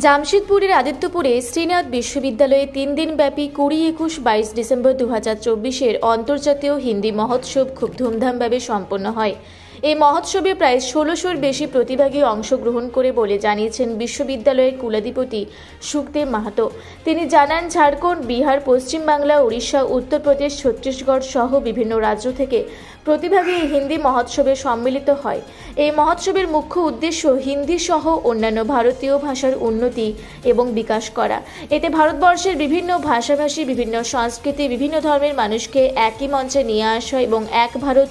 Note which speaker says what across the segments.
Speaker 1: জামশেদপুরের আদিত্যপুরে শ্রীনাথ বিশ্ববিদ্যালয়ে 3 দিনব্যাপী 20-21-22 ডিসেম্বর 2024-এর অন্তর্জাতীয় হিন্দি মহোৎসব খুব ধুমধামভাবে সম্পন্ন হয়। এই মহোৎসবে প্রায় 1600-এর বেশি প্রতিভাগী অংশগ্রহণ করে বলে জানিয়েছেন বিশ্ববিদ্যালয়ের কুলাধিপতি সুখদেব মাহাতো। তিনি জানান, ঝাড়খণ্ড, বিহার, পশ্চিমবাংলা, উড়িষ্যা, উত্তরপ্রদেশ, ছত্তিশগড় সহ বিভিন্ন রাজ্য থেকে প্রতিভাগী এই হিন্দি মহোৎসবে সম্মিলিত হয়। এই মহোৎসবের মুখ্য উদ্দেশ্য হিন্দি সহ অন্যান্য ভারতীয় ভাষার উন্নতি এবং বিকাশ করা। এতে ভারতবর্ষের বিভিন্ন ভাষাভাষী, বিভিন্ন সংস্কৃতি, বিভিন্ন ধর্মের মানুষকে একই মঞ্চে নিয়ে আসা এবং এক ভারত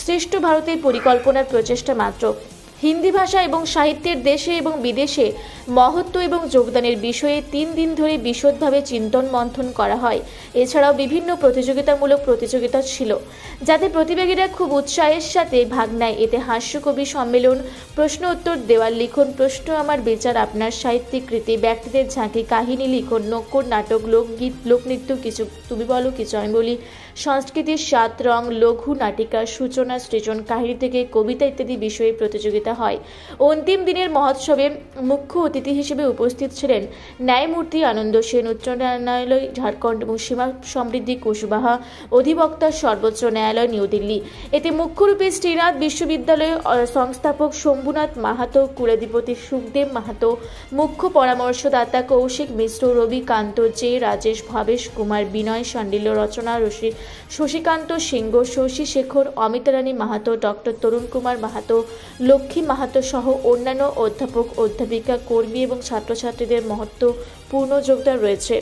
Speaker 1: শ্রেষ্ঠ ভারতের পরিকল্পনার প্রচেষ্টা মাত্র। হিন্দি ভাষা এবং সাহিত্যের দেশে এবং বিদেশে মহত্ব এবং যোগদানের বিষয়ে 3 দিন ধরে বিশদভাবে চিন্তন মন্থন করা হয়। এছাড়াও বিভিন্ন প্রতিযোগিতামূলক প্রতিযোগিতা ছিল, যাতে প্রতিভাগীরা খুব উৎসাহের সাথে ভাগ নেয়। এতে হাস্যকবি সম্মেলন, প্রশ্ন উত্তর, দেওয়াল লিখন, প্রশ্ন আমার বিচার, আপনার সাহিত্যিক কৃতি, ব্যক্তিদের ঝাঁকি, কাহিনী লিখন, নক্কর নাটক, লোকগীত, লোকনৃত্য, কিছু তুমি বলো কিছু আমি বলি, সংস্কৃতির 7 রং, লঘু নাটিকা, সূচনা, সৃজন, কাহিনী থেকে কবিতা ইত্যাদি বিষয়ে প্রতিযোগিতা হয়। অন্তিম দিনের মহোৎসবে মুখ্য অতিথি হিসেবে উপস্থিত ছিলেন ন্যায়মূর্তি আনন্দ সেন, উচ্চ ন্যায়ালয় ঝাড়খণ্ড এবং সীমা সমৃদ্ধি কুশবাহা, অধিবক্তা সর্বোচ্চ ন্যায়ালয় নিউ দিল্লি। এতে মুখ্যরূপে শ্রীনাথ বিশ্ববিদ্যালয়ের সংস্থাপক শম্ভুনাথ মাহাতো, কুলাধিপতি সুখদেব মাহাতো, মুখ্য পরামর্শদাতা কৌশিক মিশ্র, রবিকান্ত জে, রাজেশ, ভবেশ কুমার, বিনয় শাণ্ডিল্য, রচনা শশীকান্ত সিংহ, শশী শেখর, অমিতারানী মাহাতো, ডক্টর তরুণ কুমার মাহাতো, লক্ষ্মী মাহাতো সহ অন্যান্য অধ্যাপক, অধ্যাপিকা, কর্মী এবং ছাত্রছাত্রীদের মহত্বপূর্ণ যোগদান রয়েছে।